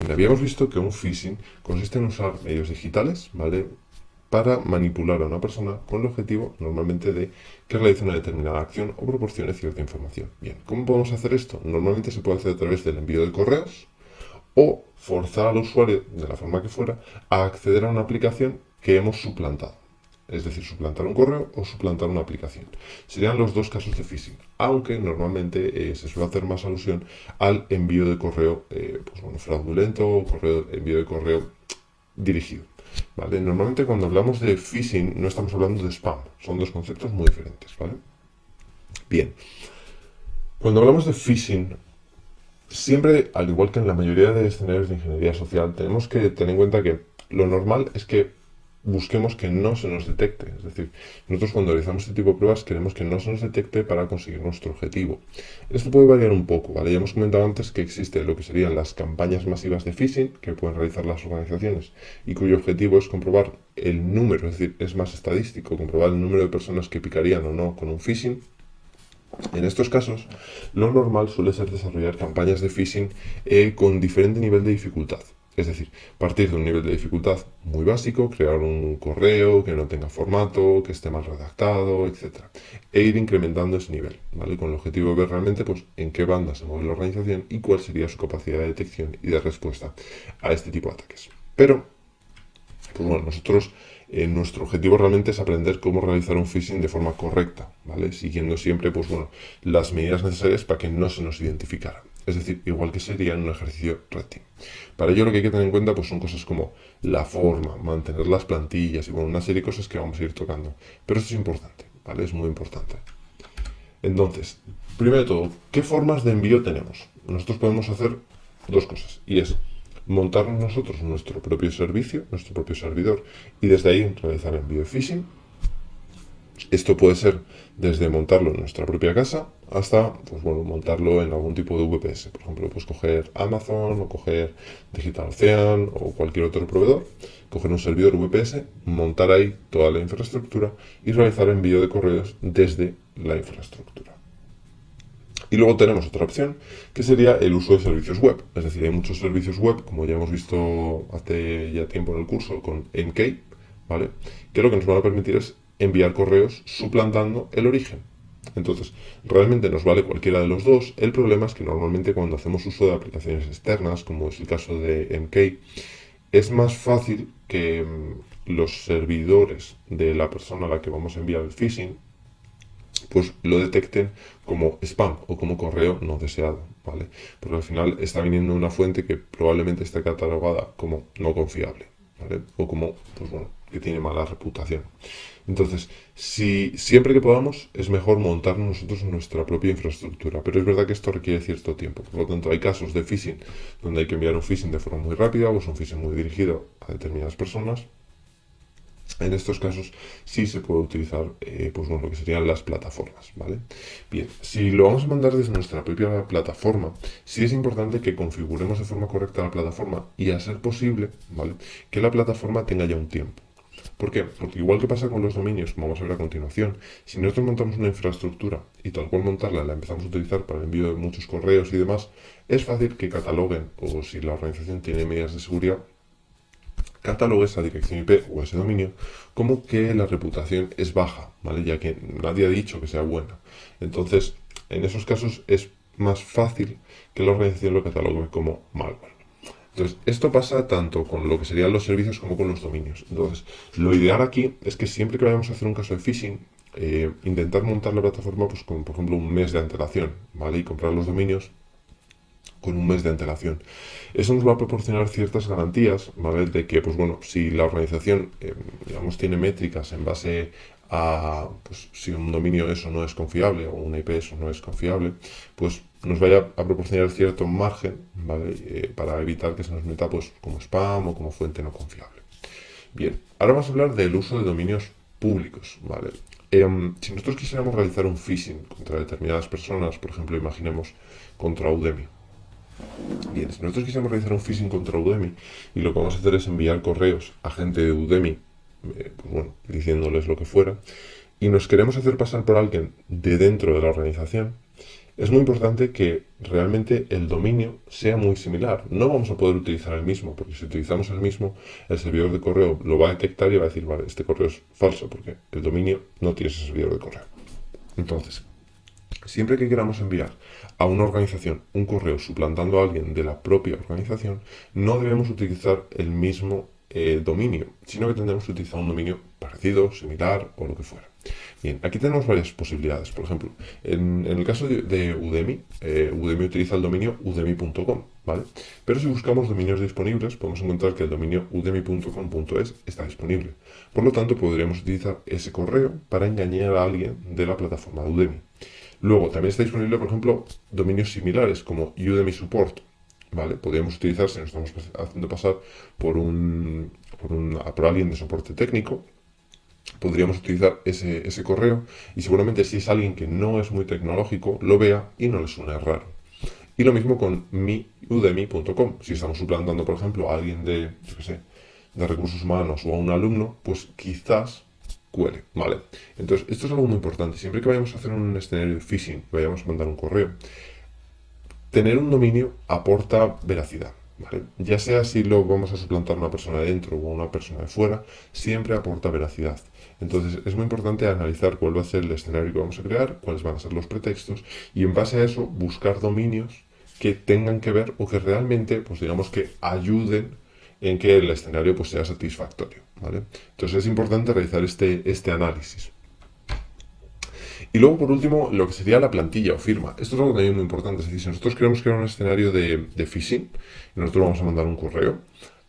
Bien, habíamos visto que un phishing consiste en usar medios digitales, ¿vale? Para manipular a una persona con el objetivo normalmente de que realice una determinada acción o proporcione cierta información. Bien, ¿cómo podemos hacer esto? Normalmente se puede hacer a través del envío de correos o forzar al usuario, de la forma que fuera, a acceder a una aplicación que hemos suplantado. Es decir, suplantar un correo o suplantar una aplicación. Serían los dos casos de phishing, aunque normalmente se suele hacer más alusión al envío de correo fraudulento o envío de correo dirigido. ¿Vale? Normalmente cuando hablamos de phishing no estamos hablando de spam, son dos conceptos muy diferentes. ¿Vale? Bien, cuando hablamos de phishing, siempre, al igual que en la mayoría de escenarios de ingeniería social, tenemos que tener en cuenta que lo normal es que busquemos que no se nos detecte. Es decir, nosotros cuando realizamos este tipo de pruebas queremos que no se nos detecte para conseguir nuestro objetivo. Esto puede variar un poco, ¿vale? Ya hemos comentado antes que existe lo que serían las campañas masivas de phishing que pueden realizar las organizaciones y cuyo objetivo es comprobar el número, es decir, es más estadístico, comprobar el número de personas que picarían o no con un phishing. En estos casos, lo normal suele ser desarrollar campañas de phishing con diferente nivel de dificultad. Es decir, partir de un nivel de dificultad muy básico, crear un correo que no tenga formato, que esté mal redactado, etc. E ir incrementando ese nivel, ¿vale? Con el objetivo de ver realmente pues, en qué banda se mueve la organización y cuál sería su capacidad de detección y de respuesta a este tipo de ataques. Pero pues bueno, nosotros, nuestro objetivo realmente es aprender cómo realizar un phishing de forma correcta, ¿vale? Siguiendo siempre, pues bueno, las medidas necesarias para que no se nos identificara. Es decir, igual que sería en un ejercicio red team. Para ello lo que hay que tener en cuenta pues son cosas como la forma, mantener las plantillas y bueno, una serie de cosas que vamos a ir tocando. Pero esto es importante, ¿vale? Es muy importante. Entonces, primero de todo, ¿qué formas de envío tenemos? Nosotros podemos hacer dos cosas, y es montarnos nosotros nuestro propio servicio, nuestro propio servidor, y desde ahí realizar envío de phishing. Esto puede ser desde montarlo en nuestra propia casa hasta, pues bueno, montarlo en algún tipo de VPS. Por ejemplo, pues coger Amazon o coger Digital Ocean o cualquier otro proveedor, coger un servidor VPS, montar ahí toda la infraestructura y realizar envío de correos desde la infraestructura. Y luego tenemos otra opción, que sería el uso de servicios web. Es decir, hay muchos servicios web, como ya hemos visto hace ya tiempo en el curso, con MK, ¿vale? Que lo que nos van a permitir es enviar correos suplantando el origen. Entonces, realmente nos vale cualquiera de los dos. El problema es que normalmente cuando hacemos uso de aplicaciones externas, como es el caso de MK, es más fácil que los servidores de la persona a la que vamos a enviar el phishing pues lo detecten como spam o como correo no deseado, ¿vale? Porque al final está viniendo de una fuente que probablemente esté catalogada como no confiable, ¿vale? O como, pues bueno, que tiene mala reputación. Entonces, si siempre que podamos, es mejor montar nosotros nuestra propia infraestructura, pero es verdad que esto requiere cierto tiempo. Por lo tanto, hay casos de phishing donde hay que enviar un phishing de forma muy rápida o es un phishing muy dirigido a determinadas personas. En estos casos sí se puede utilizar pues bueno, lo que serían las plataformas, ¿vale? Bien, si lo vamos a mandar desde nuestra propia plataforma, sí es importante que configuremos de forma correcta la plataforma y a ser posible, ¿vale? Que la plataforma tenga ya un tiempo. ¿Por qué? Porque igual que pasa con los dominios, como vamos a ver a continuación, si nosotros montamos una infraestructura y tal cual montarla la empezamos a utilizar para el envío de muchos correos y demás, es fácil que cataloguen, o si la organización tiene medidas de seguridad, catalogue esa dirección IP o ese dominio como que la reputación es baja, ¿vale? Ya que nadie ha dicho que sea buena. Entonces, en esos casos es más fácil que la organización lo catalogue como malware. Entonces, esto pasa tanto con lo que serían los servicios como con los dominios. Entonces, lo ideal aquí es que siempre que vayamos a hacer un caso de phishing, intentar montar la plataforma pues con, por ejemplo, un mes de antelación, ¿vale? Y comprar los dominios con un mes de antelación. Eso nos va a proporcionar ciertas garantías, ¿vale? De que, pues bueno, si la organización, digamos, tiene métricas en base a, pues, si un dominio eso no es confiable o una IP eso no es confiable, pues nos vaya a proporcionar cierto margen, ¿vale? Para evitar que se nos meta, pues, como spam o como fuente no confiable. Bien, ahora vamos a hablar del uso de dominios públicos, ¿vale? Si nosotros quisiéramos realizar un phishing contra determinadas personas, por ejemplo, imaginemos contra Udemy. Bien, si nosotros quisiéramos realizar un phishing contra Udemy y lo que vamos a hacer es enviar correos a gente de Udemy, pues bueno, diciéndoles lo que fuera, y nos queremos hacer pasar por alguien de dentro de la organización, es muy importante que realmente el dominio sea muy similar. No vamos a poder utilizar el mismo, porque si utilizamos el mismo, el servidor de correo lo va a detectar y va a decir, vale, este correo es falso, porque el dominio no tiene ese servidor de correo. Entonces, siempre que queramos enviar a una organización un correo suplantando a alguien de la propia organización, no debemos utilizar el mismo dominio, sino que tendremos que utilizar un dominio parecido, similar o lo que fuera. Bien, aquí tenemos varias posibilidades. Por ejemplo, en el caso de Udemy, Udemy utiliza el dominio udemy.com, ¿vale? Pero si buscamos dominios disponibles, podemos encontrar que el dominio udemy.com.es está disponible. Por lo tanto, podríamos utilizar ese correo para engañar a alguien de la plataforma de Udemy. Luego, también está disponible, por ejemplo, dominios similares como Udemy Support, ¿vale? Podríamos utilizar, si nos estamos haciendo pasar por alguien de soporte técnico, podríamos utilizar ese correo y seguramente si es alguien que no es muy tecnológico, lo vea y no le suene raro. Y lo mismo con miudemy.com. Si estamos suplantando, por ejemplo, a alguien de, yo qué sé, de recursos humanos o a un alumno, pues quizás cuele, ¿vale? Entonces, esto es algo muy importante. Siempre que vayamos a hacer un escenario de phishing, vayamos a mandar un correo, tener un dominio aporta veracidad, ¿vale? Ya sea si lo vamos a suplantar a una persona de dentro o a una persona de fuera, siempre aporta veracidad. Entonces es muy importante analizar cuál va a ser el escenario que vamos a crear, cuáles van a ser los pretextos y en base a eso buscar dominios que tengan que ver o que realmente, pues digamos que ayuden en que el escenario pues sea satisfactorio, ¿vale? Entonces es importante realizar este análisis. Y luego, por último, lo que sería la plantilla o firma. Esto es algo también muy importante. Es decir, si nosotros queremos crear un escenario de phishing y nosotros vamos a mandar un correo,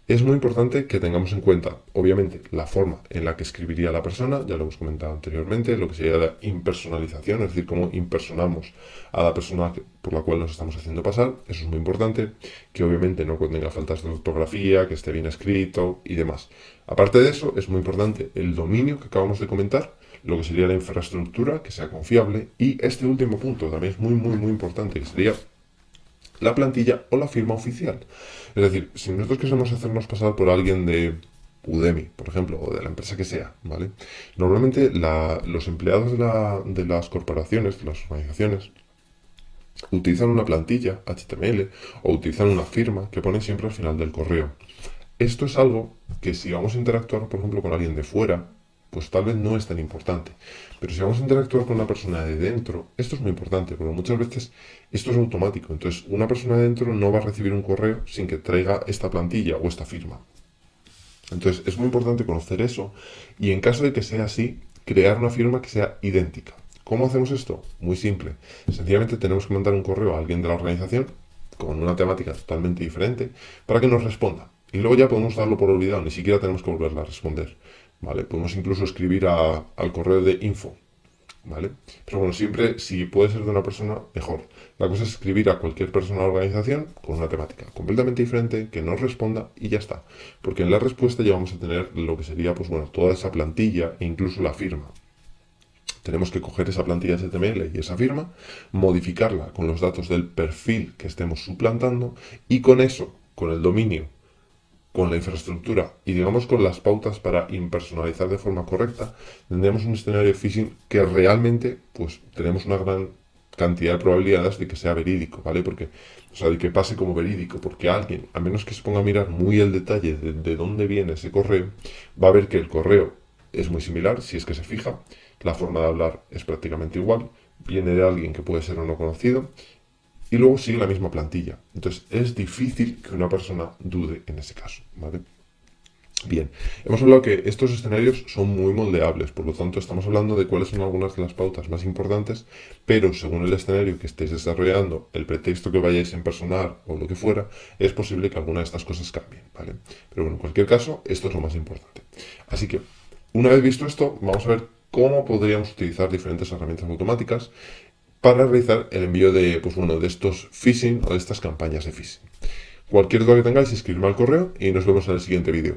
es muy importante que tengamos en cuenta, obviamente, la forma en la que escribiría la persona, ya lo hemos comentado anteriormente, lo que sería la impersonalización, es decir, cómo impersonamos a la persona por la cual nos estamos haciendo pasar, eso es muy importante, que obviamente no contenga faltas de ortografía, que esté bien escrito y demás. Aparte de eso, es muy importante el dominio que acabamos de comentar, lo que sería la infraestructura, que sea confiable, y este último punto también es muy importante, que sería la plantilla o la firma oficial. Es decir, si nosotros queremos hacernos pasar por alguien de Udemy, por ejemplo, o de la empresa que sea, ¿vale? Normalmente los empleados de las corporaciones, de las organizaciones, utilizan una plantilla HTML o utilizan una firma que ponen siempre al final del correo. Esto es algo que si vamos a interactuar, por ejemplo, con alguien de fuera, pues tal vez no es tan importante. Pero si vamos a interactuar con una persona de dentro, esto es muy importante, porque muchas veces esto es automático. Entonces, una persona de dentro no va a recibir un correo sin que traiga esta plantilla o esta firma. Entonces, es muy importante conocer eso y en caso de que sea así, crear una firma que sea idéntica. ¿Cómo hacemos esto? Muy simple. Sencillamente tenemos que mandar un correo a alguien de la organización con una temática totalmente diferente para que nos responda. Y luego ya podemos darlo por olvidado, ni siquiera tenemos que volverla a responder. ¿Vale? Podemos incluso escribir al correo de info. ¿Vale? Pero bueno, siempre, si puede ser de una persona, mejor. La cosa es escribir a cualquier persona o organización con una temática completamente diferente, que nos responda y ya está. Porque en la respuesta ya vamos a tener lo que sería, pues bueno, toda esa plantilla e incluso la firma. Tenemos que coger esa plantilla HTML y esa firma, modificarla con los datos del perfil que estemos suplantando y con eso, con el dominio, con la infraestructura y digamos con las pautas para impersonalizar de forma correcta, tendríamos un escenario de phishing que realmente pues tenemos una gran cantidad de probabilidades de que sea verídico, ¿vale? Porque, o sea, de que pase como verídico, porque alguien, a menos que se ponga a mirar muy el detalle de dónde viene ese correo, va a ver que el correo es muy similar, si es que se fija, la forma de hablar es prácticamente igual, viene de alguien que puede ser o no conocido, y luego sigue la misma plantilla. Entonces es difícil que una persona dude en ese caso, ¿vale? Bien, hemos hablado que estos escenarios son muy moldeables, por lo tanto estamos hablando de cuáles son algunas de las pautas más importantes, pero según el escenario que estéis desarrollando, el pretexto que vayáis a impersonar o lo que fuera, es posible que alguna de estas cosas cambien, ¿vale? Pero bueno, en cualquier caso, esto es lo más importante. Así que, una vez visto esto, vamos a ver cómo podríamos utilizar diferentes herramientas automáticas para realizar el envío de, pues bueno, de estos phishing o de estas campañas de phishing. Cualquier duda que tengáis, escribidme al correo y nos vemos en el siguiente vídeo.